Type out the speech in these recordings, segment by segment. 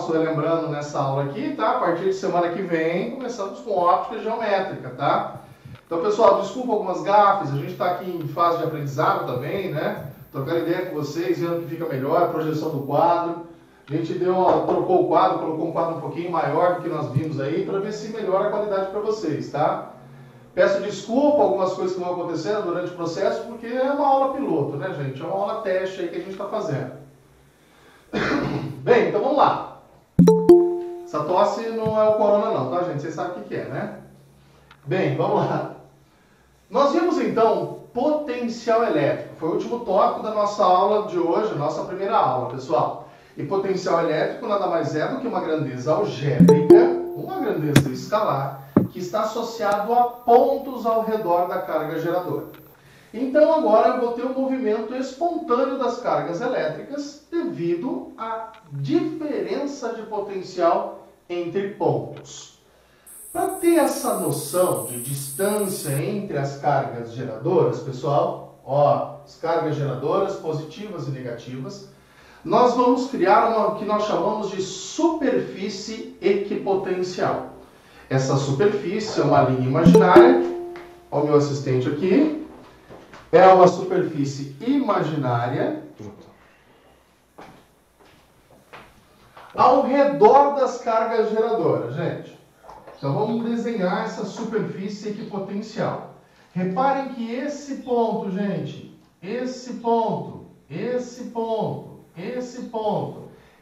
só relembrando nessa aula aqui, tá? A partir de semana que vem, começamos com óptica geométrica, tá? Então, pessoal, desculpa algumas gafes, a gente está aqui em fase de aprendizado também, né? Trocando ideia com vocês, vendo o que fica melhor, a projeção do quadro. A gente trocou o quadro, colocou um quadro um pouquinho maior do que nós vimos aí, para ver se melhora a qualidade para vocês, tá? Peço desculpa algumas coisas que vão acontecendo durante o processo, porque é uma aula piloto, né, gente? É uma aula teste aí que a gente está fazendo. Bem, então vamos lá. Essa tosse não é o corona não, tá, gente? Vocês sabem o que é, né? Bem, vamos lá. Nós vimos, então, potencial elétrico. Foi o último tópico da nossa aula de hoje, nossa primeira aula, pessoal. E potencial elétrico nada mais é do que uma grandeza algébrica, uma grandeza escalar, que está associado a pontos ao redor da carga geradora. Então agora eu vou ter um movimento espontâneo das cargas elétricas devido à diferença de potencial entre pontos. Para ter essa noção de distância entre as cargas geradoras, pessoal, ó, as cargas geradoras positivas e negativas, nós vamos criar o que nós chamamos de superfície equipotencial. Essa superfície é uma linha imaginária, olha o meu assistente aqui, é uma superfície imaginária ao redor das cargas geradoras, gente. Então vamos desenhar essa superfície equipotencial. Reparem que esse ponto, gente, esse ponto,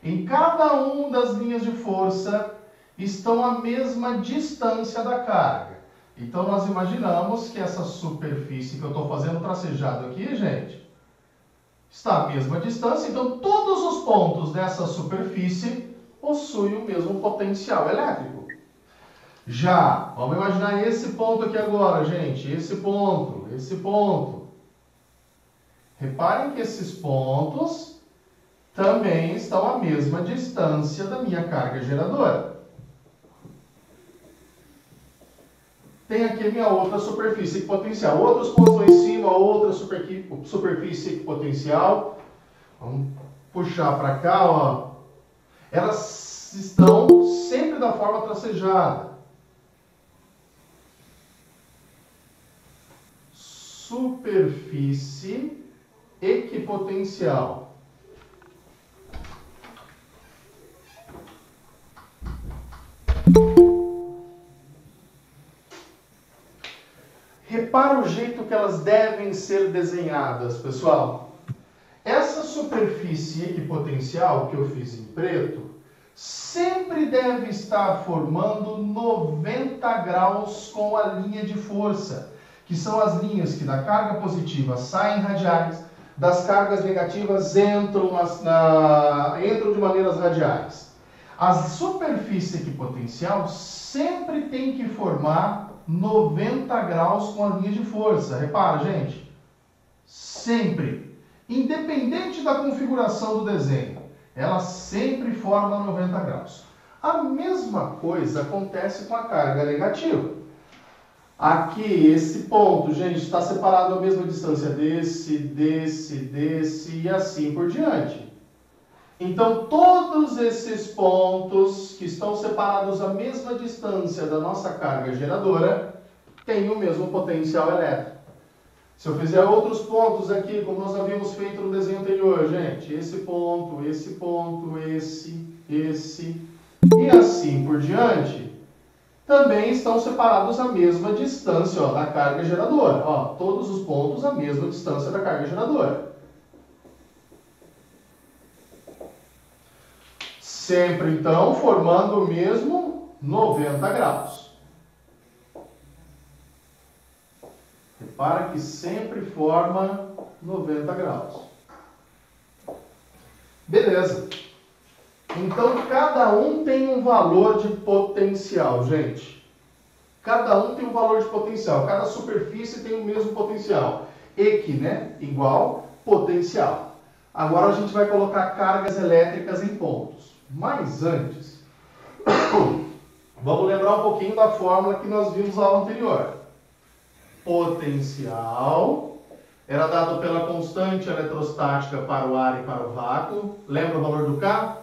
em cada uma das linhas de força estão à mesma distância da carga. Então nós imaginamos que essa superfície que eu estou fazendo tracejado aqui, gente, está à mesma distância. Então todos os pontos dessa superfície possuem o mesmo potencial elétrico. Já, vamos imaginar esse ponto aqui agora, gente, esse ponto. Reparem que esses pontos também estão à mesma distância da minha carga geradora. Tem aqui a minha outra superfície equipotencial. Outros pontos lá em cima, outra superfície equipotencial. Vamos puxar para cá, ó. Elas estão sempre da forma tracejada. Superfície equipotencial. Repara o jeito que elas devem ser desenhadas, pessoal. Essa superfície equipotencial que eu fiz em preto sempre deve estar formando 90 graus com a linha de força, que são as linhas que da carga positiva saem radiais, das cargas negativas entram de maneiras radiais. A superfície equipotencial sempre tem que formar 90 graus com a linha de força. Repara, gente. Sempre. Independente da configuração do desenho, ela sempre forma 90 graus. A mesma coisa acontece com a carga negativa. Aqui, esse ponto, gente, está separado a mesma distância desse e assim por diante. Então, todos esses pontos que estão separados a mesma distância da nossa carga geradora têm o mesmo potencial elétrico. Se eu fizer outros pontos aqui, como nós havíamos feito no desenho anterior, gente, esse e assim por diante, também estão separados a mesma distância, ó, da carga geradora. Ó, todos os pontos a mesma distância da carga geradora. Sempre, então, formando o mesmo 90 graus. Repara que sempre forma 90 graus. Beleza. Então, cada um tem um valor de potencial, gente. Cada um tem um valor de potencial. Cada superfície tem o mesmo potencial. Equi, né? Igual potencial. Agora a gente vai colocar cargas elétricas em pontos. Mas antes, vamos lembrar um pouquinho da fórmula que nós vimos na aula anterior. Potencial era dado pela constante eletrostática para o ar e para o vácuo. Lembra o valor do K?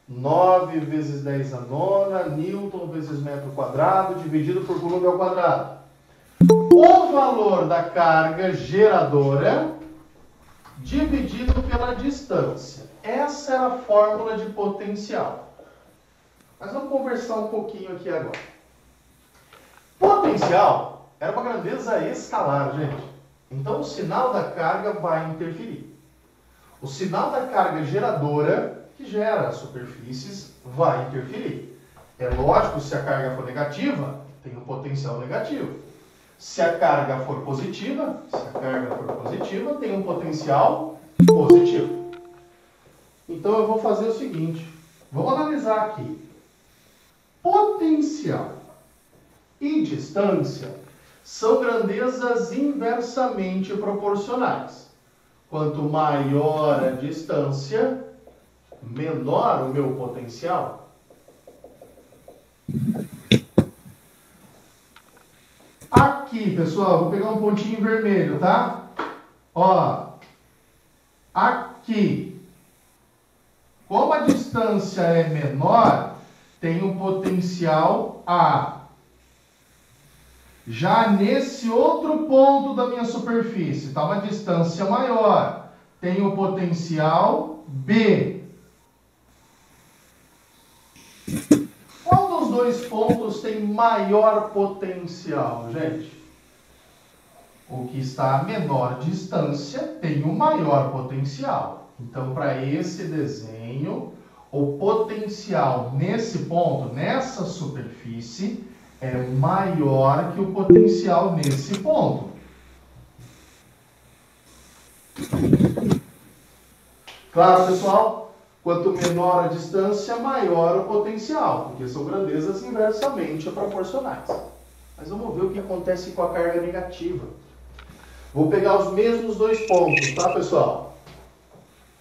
9 vezes 10 a nona, Newton vezes metro quadrado, dividido por coulomb ao quadrado. O valor da carga geradora dividido pela distância. Essa era a fórmula de potencial. Mas vamos conversar um pouquinho aqui agora. Potencial era uma grandeza escalar, gente. Então o sinal da carga vai interferir. O sinal da carga geradora, que gera as superfícies, vai interferir. É lógico, se a carga for negativa, tem um potencial negativo. Se a carga for positiva, tem um potencial positivo. Então eu vou fazer o seguinte, vamos analisar aqui. Potencial e distância são grandezas inversamente proporcionais. Quanto maior a distância, menor o meu potencial. Aqui, pessoal, vou pegar um pontinho vermelho, tá? Ó, aqui, como a distância é menor, tem um potencial A. Já nesse outro ponto da minha superfície, está uma distância maior, tem o potencial B. Qual dos dois pontos tem maior potencial, gente? O que está a menor distância tem o maior potencial. Então, para esse desenho, o potencial nesse ponto, nessa superfície, é maior que o potencial nesse ponto. Claro, pessoal? Quanto menor a distância, maior o potencial, porque são grandezas inversamente proporcionais. Mas vamos ver o que acontece com a carga negativa. Vou pegar os mesmos dois pontos, tá, pessoal?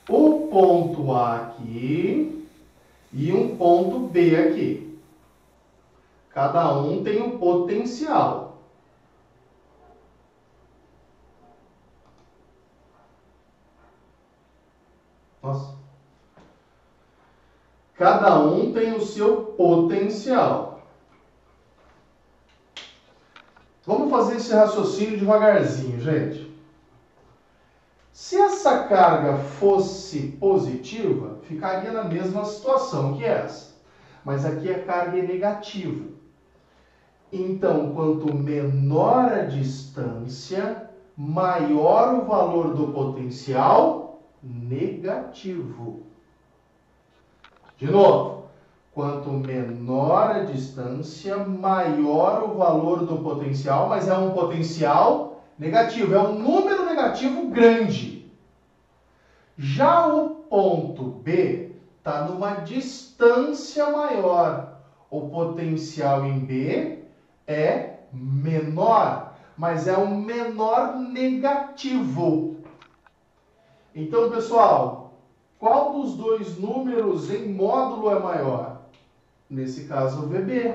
O ponto A aqui e um ponto B aqui. Cada um tem um potencial. Nossa. Cada um tem o seu potencial. Vamos fazer esse raciocínio devagarzinho, gente. Se essa carga fosse positiva, ficaria na mesma situação que essa. Mas aqui a carga é negativa. Então, quanto menor a distância, maior o valor do potencial negativo. De novo, quanto menor a distância, maior o valor do potencial, mas é um potencial negativo, é um número negativo grande. Já o ponto B está numa distância maior. O potencial em B é menor, mas é um menor negativo. Então, pessoal, qual dos dois números em módulo é maior? Nesse caso, o VB.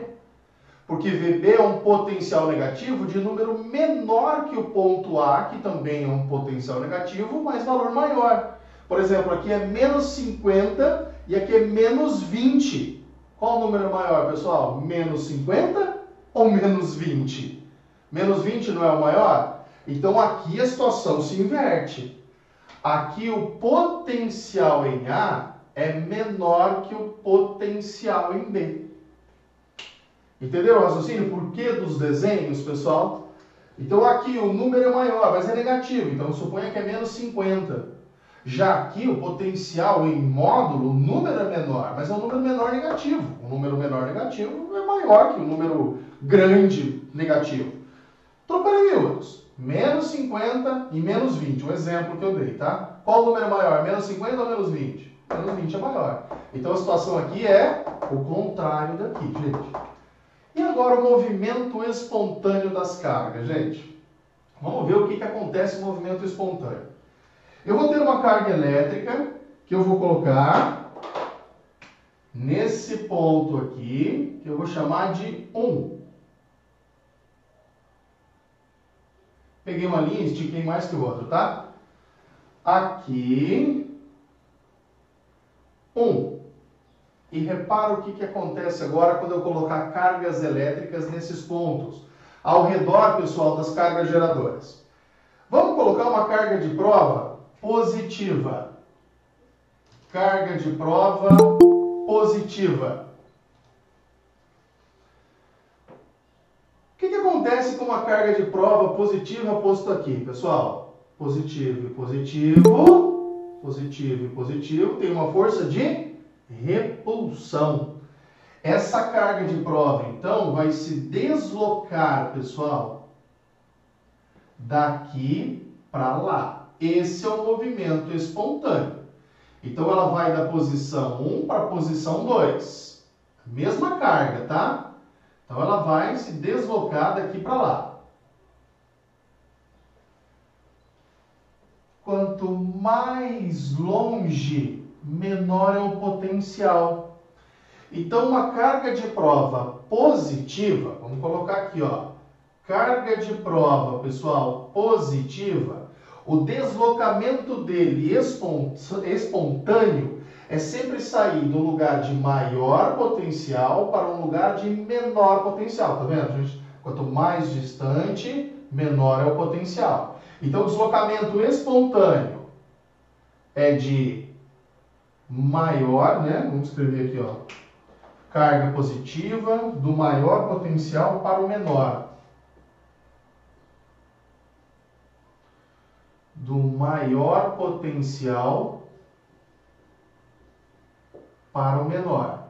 Porque VB é um potencial negativo de número menor que o ponto A, que também é um potencial negativo, mas valor maior. Por exemplo, aqui é menos 50 e aqui é menos 20. Qual número é maior, pessoal? Menos 50 ou menos 20? Menos 20 não é o maior? Então aqui a situação se inverte. Aqui o potencial em A é menor que o potencial em B. Entendeu o raciocínio? Por que dos desenhos, pessoal? Então aqui o número é maior, mas é negativo. Então suponha que é menos 50. Já aqui o potencial em módulo, o número é menor, mas é um número menor negativo. O número menor negativo é maior que o número grande negativo. Trocarei números. Menos 50 e menos 20. Um exemplo que eu dei, tá? Qual o número é maior? Menos 50 ou menos 20? Menos 20 é maior. Então a situação aqui é o contrário daqui, gente. E agora o movimento espontâneo das cargas, gente. Vamos ver o que acontece no movimento espontâneo. Eu vou ter uma carga elétrica que eu vou colocar nesse ponto aqui, que eu vou chamar de 1. Peguei uma linha e estiquei mais que o outro, tá? Aqui, 1. E repara o que acontece agora quando eu colocar cargas elétricas nesses pontos, ao redor, pessoal, das cargas geradoras. Vamos colocar uma carga de prova positiva. Carga de prova positiva. O que acontece com uma carga de prova positiva posto aqui, pessoal? Positivo e positivo, positivo e positivo, tem uma força de repulsão. Essa carga de prova, então, vai se deslocar, pessoal, daqui para lá. Esse é o movimento espontâneo. Então, ela vai da posição 1 para a posição 2. Mesma carga, tá? Então, ela vai se deslocar daqui para lá. Quanto mais longe, menor é o potencial. Então, uma carga de prova positiva, vamos colocar aqui, ó, carga de prova, pessoal, positiva, o deslocamento dele espontâneo é sempre sair do lugar de maior potencial para um lugar de menor potencial, tá vendo, gente? Quanto mais distante, menor é o potencial. Então, o deslocamento espontâneo é de maior, né? Vamos escrever aqui, ó. Carga positiva do maior potencial para o menor. Do maior potencial para o menor.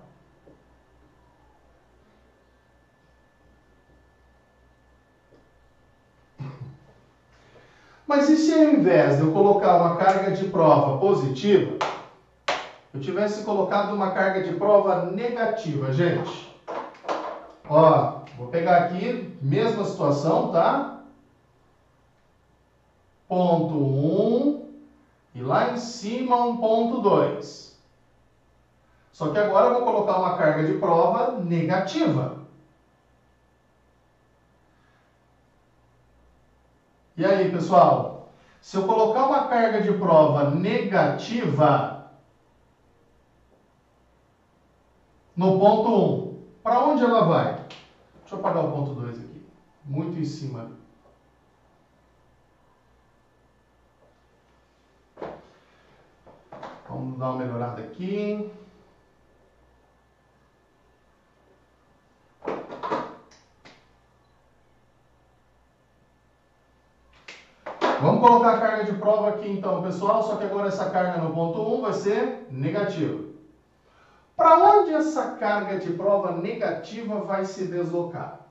Mas e se ao invés de eu colocar uma carga de prova positiva, eu tivesse colocado uma carga de prova negativa, gente? Ó, vou pegar aqui, mesma situação, tá? Ponto 1 e lá em cima um ponto 2. Só que agora eu vou colocar uma carga de prova negativa. E aí, pessoal? Se eu colocar uma carga de prova negativa no ponto 1, para onde ela vai? Deixa eu apagar o ponto 2 aqui. Muito em cima. Vamos dar uma melhorada aqui. Vamos colocar a carga de prova aqui então, pessoal, só que agora essa carga no ponto 1 vai ser negativa. Para onde essa carga de prova negativa vai se deslocar?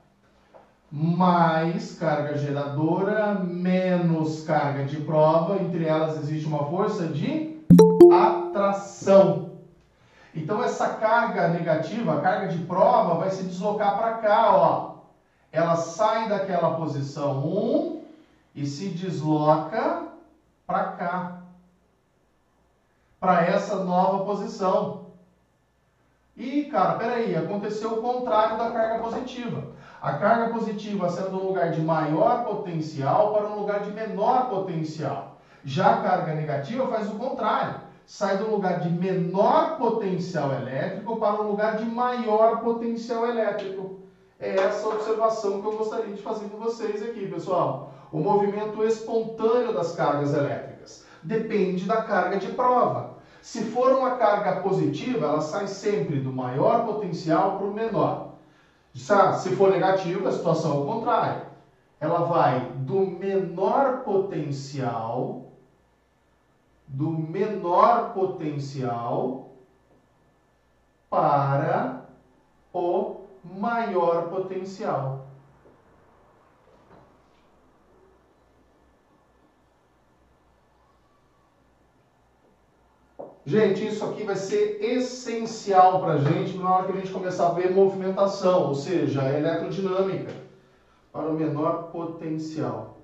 Mais carga geradora, menos carga de prova, entre elas existe uma força de atração. Então essa carga negativa, a carga de prova, vai se deslocar para cá, ó. Ela sai daquela posição 1 e se desloca para cá, para essa nova posição. E, cara, peraí, aconteceu o contrário da carga positiva. A carga positiva saiu do lugar de maior potencial para um lugar de menor potencial. Já a carga negativa faz o contrário. Sai do lugar de menor potencial elétrico para um lugar de maior potencial elétrico. É essa observação que eu gostaria de fazer com vocês aqui, pessoal. O movimento espontâneo das cargas elétricas depende da carga de prova. Se for uma carga positiva, ela sai sempre do maior potencial para o menor. Se for negativa, a situação é o contrário. Ela vai do menor potencial para o maior potencial. Gente, isso aqui vai ser essencial para a gente na hora que a gente começar a ver movimentação, ou seja, a eletrodinâmica, para o menor potencial.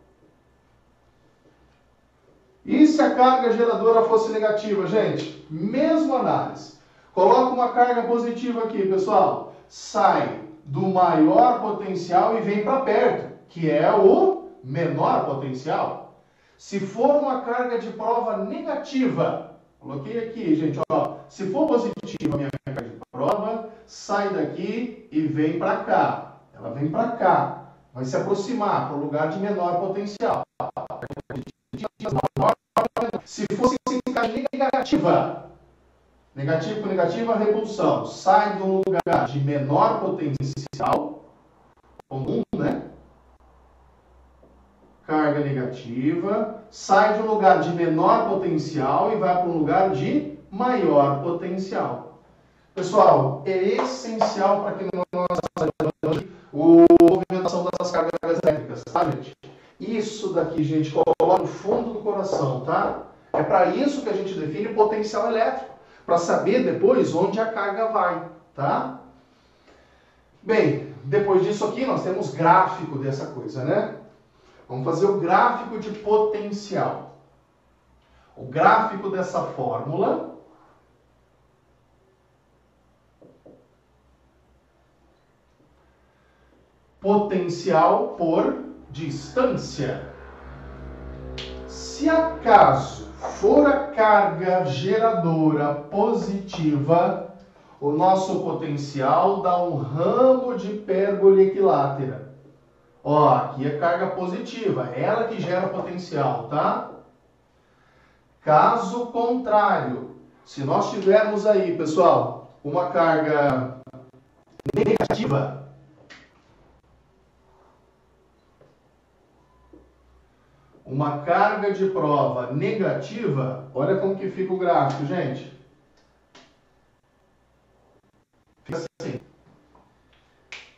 E se a carga geradora fosse negativa, gente? Mesma análise. Coloca uma carga positiva aqui, pessoal. Sai do maior potencial e vem para perto, que é o menor potencial. Se for uma carga de prova negativa, coloquei aqui, gente, ó. Se for positiva a minha carga de prova, sai daqui e vem para cá. Ela vem para cá, vai se aproximar para o lugar de menor potencial. Se fosse negativa, negativo com negativa, repulsão, sai do lugar de menor potencial, comum, né? Carga negativa, sai de um lugar de menor potencial e vai para um lugar de maior potencial. Pessoal, é essencial para que nós saibamos a movimentação das cargas elétricas, tá, gente? Isso daqui, gente, coloca no fundo do coração, tá? É para isso que a gente define o potencial elétrico, para saber depois onde a carga vai, tá? Bem, depois disso aqui nós temos gráfico dessa coisa, né? Vamos fazer o gráfico de potencial. O gráfico dessa fórmula potencial por distância. Se acaso for a carga geradora positiva, o nosso potencial dá um ramo de hipérbole equilátera. Ó, aqui é carga positiva, é ela que gera potencial, tá? Caso contrário, se nós tivermos aí, pessoal, uma carga negativa, uma carga de prova negativa, olha como que fica o gráfico, gente. Fica assim.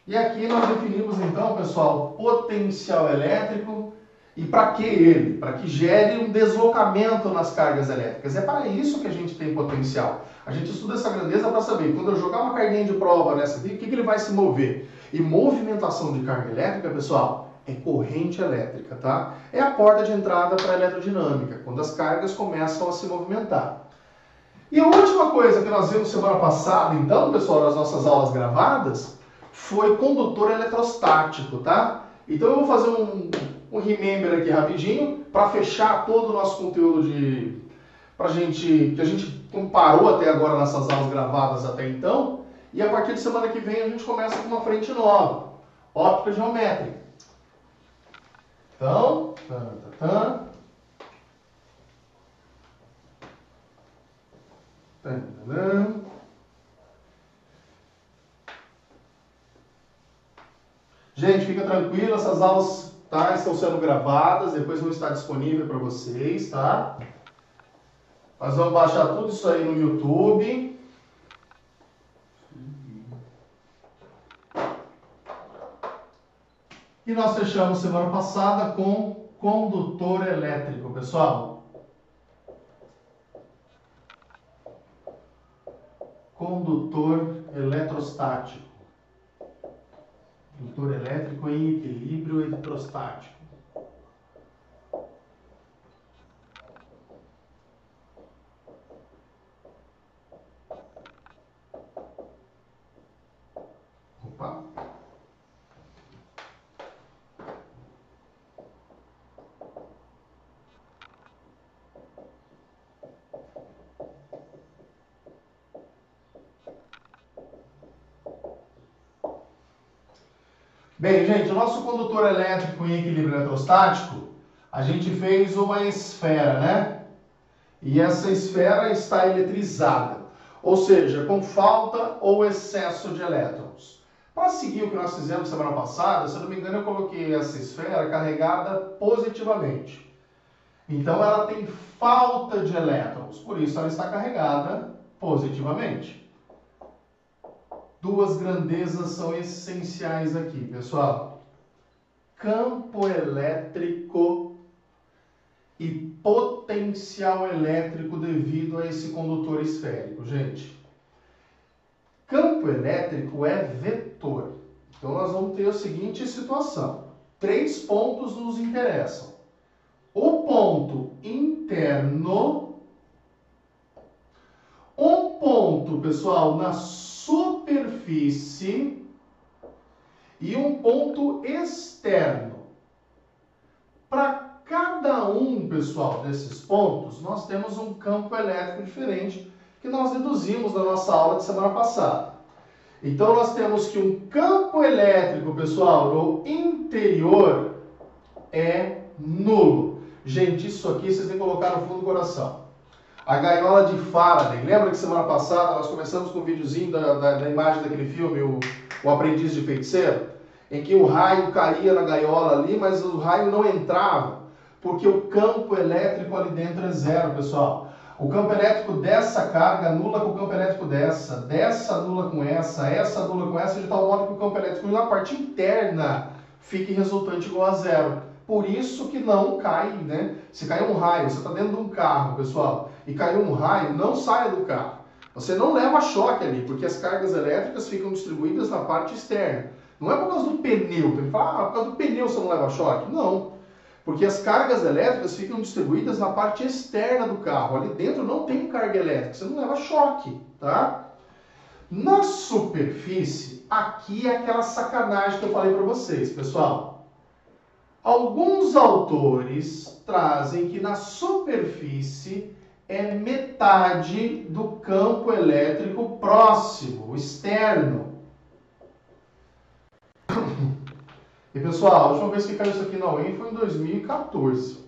E aqui nós definimos então, pessoal, potencial elétrico e para que ele? Para que gere um deslocamento nas cargas elétricas. É para isso que a gente tem potencial. A gente estuda essa grandeza para saber, quando eu jogar uma carguinha de prova nessa aqui, o que ele vai se mover? E movimentação de carga elétrica, pessoal, é corrente elétrica, tá? É a porta de entrada para a eletrodinâmica, quando as cargas começam a se movimentar. E a última coisa que nós vimos semana passada, então, pessoal, nas nossas aulas gravadas, foi condutor eletrostático, tá? Então eu vou fazer um remember aqui rapidinho para fechar todo o nosso conteúdo que a gente comparou até agora nessas aulas gravadas até então, e a partir de semana que vem a gente começa com uma frente nova, óptica geométrica. Então, gente, fica tranquilo, essas aulas, tá, estão sendo gravadas, depois vão estar disponíveis para vocês, tá? Nós vamos baixar tudo isso aí no YouTube. E nós fechamos semana passada com condutor elétrico, pessoal. Condutor eletrostático. Condutor elétrico em equilíbrio eletrostático. Opa. Bem, gente, o nosso condutor elétrico em equilíbrio eletrostático, a gente fez uma esfera, né? E essa esfera está eletrizada, ou seja, com falta ou excesso de elétrons. Para seguir o que nós fizemos semana passada, se eu não me engano, eu coloquei essa esfera carregada positivamente. Então ela tem falta de elétrons, por isso ela está carregada positivamente. Duas grandezas são essenciais aqui, pessoal. Campo elétrico e potencial elétrico devido a esse condutor esférico, gente. Campo elétrico é vetor. Então nós vamos ter a seguinte situação. 3 pontos nos interessam. O ponto interno, um ponto, pessoal, na superfície e um ponto externo. Para cada um, pessoal, desses pontos, nós temos um campo elétrico diferente que nós deduzimos na nossa aula de semana passada. Então nós temos que um campo elétrico, pessoal, no interior é nulo. Gente, isso aqui vocês têm que colocar no fundo do coração. A gaiola de Faraday. Lembra que semana passada nós começamos com um videozinho da imagem daquele filme, o Aprendiz de Feiticeiro? Em que o raio caía na gaiola ali, mas o raio não entrava, porque o campo elétrico ali dentro é zero, pessoal. O campo elétrico dessa carga anula com o campo elétrico dessa anula com essa anula com essa, de tal modo que o campo elétrico na parte interna fique resultante igual a zero. Por isso que não cai, né? Se cair um raio, você está dentro de um carro, pessoal, e caiu um raio, não saia do carro. Você não leva choque ali, porque as cargas elétricas ficam distribuídas na parte externa. Não é por causa do pneu. Tem que falar, por causa do pneu você não leva choque. Não. Porque as cargas elétricas ficam distribuídas na parte externa do carro. Ali dentro não tem carga elétrica, você não leva choque, tá? Na superfície, aqui é aquela sacanagem que eu falei para vocês, pessoal. Alguns autores trazem que na superfície é metade do campo elétrico próximo, externo. E pessoal, a última vez que caiu isso aqui na UEM foi em 2014.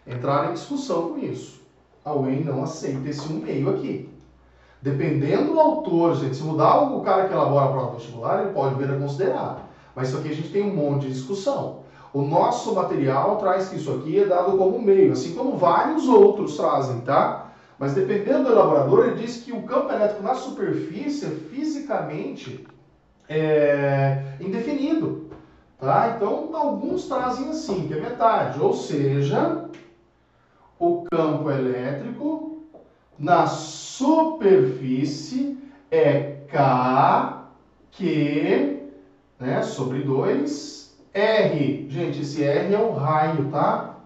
Entraram em discussão com isso. A UEM não aceita esse 1,5 aqui. Dependendo do autor, gente, se mudar o cara que elabora a prova vestibular, ele pode vir a considerar. Mas isso aqui a gente tem um monte de discussão. O nosso material traz que isso aqui é dado como meio, assim como vários outros trazem, tá? Mas dependendo do elaborador, ele diz que o campo elétrico na superfície, fisicamente, é indefinido. Tá? Então, alguns trazem assim, que é metade. Ou seja, o campo elétrico na superfície é K, Q, né, sobre 2, R. Gente, esse R é o raio, tá?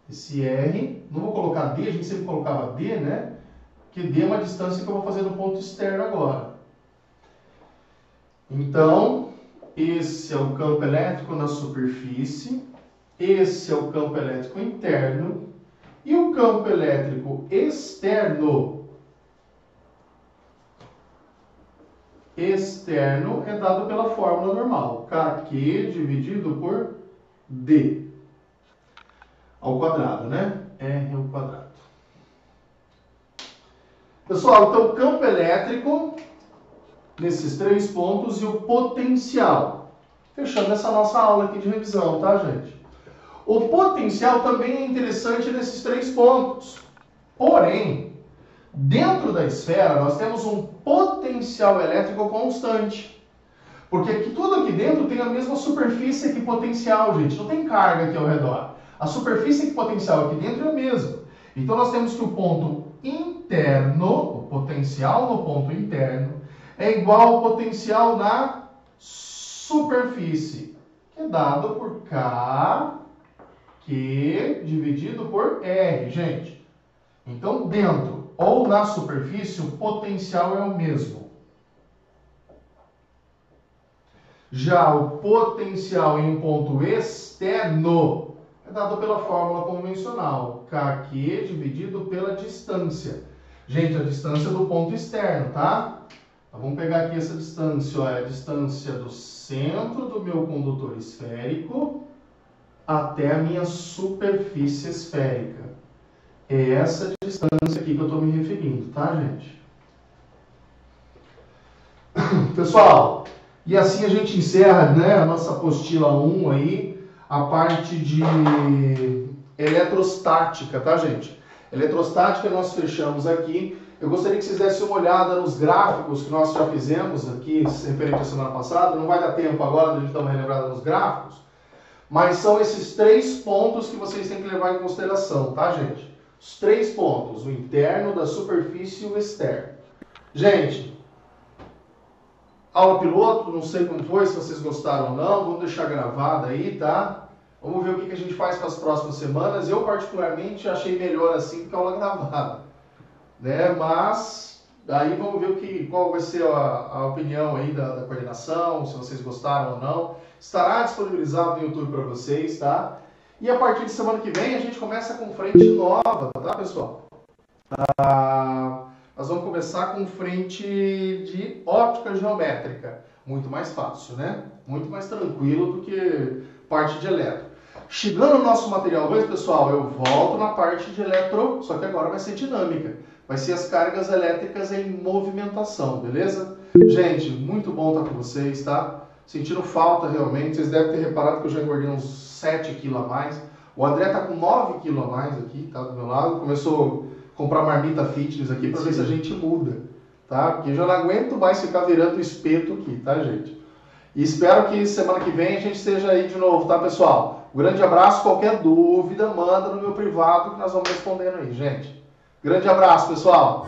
Esse R, não vou colocar D, a gente sempre colocava D, né? Que D é uma distância que eu vou fazer no ponto externo agora. Então, esse é o campo elétrico na superfície, esse é o campo elétrico interno, e o campo elétrico externo é dado pela fórmula normal, KQ dividido por D, ao quadrado, né? R ao quadrado. Pessoal, então o campo elétrico nesses 3 pontos e o potencial. Fechando essa nossa aula aqui de revisão, tá, gente? O potencial também é interessante nesses 3 pontos. Porém, dentro da esfera, nós temos um potencial elétrico constante. Porque aqui, tudo aqui dentro tem a mesma superfície equipotencial, gente. Não tem carga aqui ao redor. A superfície equipotencial aqui dentro é a mesma. Então, nós temos que o ponto interno, o potencial no ponto interno, é igual ao potencial na superfície, que é dado por K, Q, dividido por R, gente. Então, dentro ou na superfície, o potencial é o mesmo. Já o potencial em um ponto externo é dado pela fórmula convencional, KQ dividido pela distância. Gente, a distância do ponto externo, tá? Então, vamos pegar aqui essa distância, ó, é a distância do centro do meu condutor esférico até a minha superfície esférica. É essa distância aqui que eu estou me referindo, tá, gente? Pessoal, e assim a gente encerra, né, a nossa apostila 1 aí, a parte de eletrostática, tá, gente? Eletrostática nós fechamos aqui. Eu gostaria que vocês dessem uma olhada nos gráficos que nós já fizemos aqui, referente à semana passada. Não vai dar tempo agora de a gente dar uma relembrada nos gráficos, mas são esses 3 pontos que vocês têm que levar em consideração, tá, gente? Os 3 pontos, o interno, da superfície e o externo. Gente, aula piloto, não sei como foi, se vocês gostaram ou não, vamos deixar gravado aí, tá? Vamos ver o que a gente faz para as próximas semanas. Eu, particularmente, achei melhor assim do que a aula gravada, né? Mas aí vamos ver qual vai ser a opinião aí da coordenação, se vocês gostaram ou não. Estará disponibilizado no YouTube para vocês, tá? E a partir de semana que vem a gente começa com frente nova, tá, pessoal? nós vamos começar com frente de óptica geométrica. Muito mais fácil, né? Muito mais tranquilo do que parte de eletro. Chegando no nosso material 2, pessoal, eu volto na parte de eletro, só que agora vai ser dinâmica. Vai ser as cargas elétricas em movimentação, beleza? Gente, muito bom estar com vocês, tá? Sentindo falta realmente. Vocês devem ter reparado que eu já engordei uns 7 quilos a mais. O André tá com 9 quilos a mais aqui, tá do meu lado. Começou a comprar marmita fitness aqui para ver se a gente muda, tá? Porque eu já não aguento mais ficar virando espeto aqui, tá, gente? E espero que semana que vem a gente esteja aí de novo, tá, pessoal? Um grande abraço. Qualquer dúvida, manda no meu privado que nós vamos respondendo aí, gente. Grande abraço, pessoal!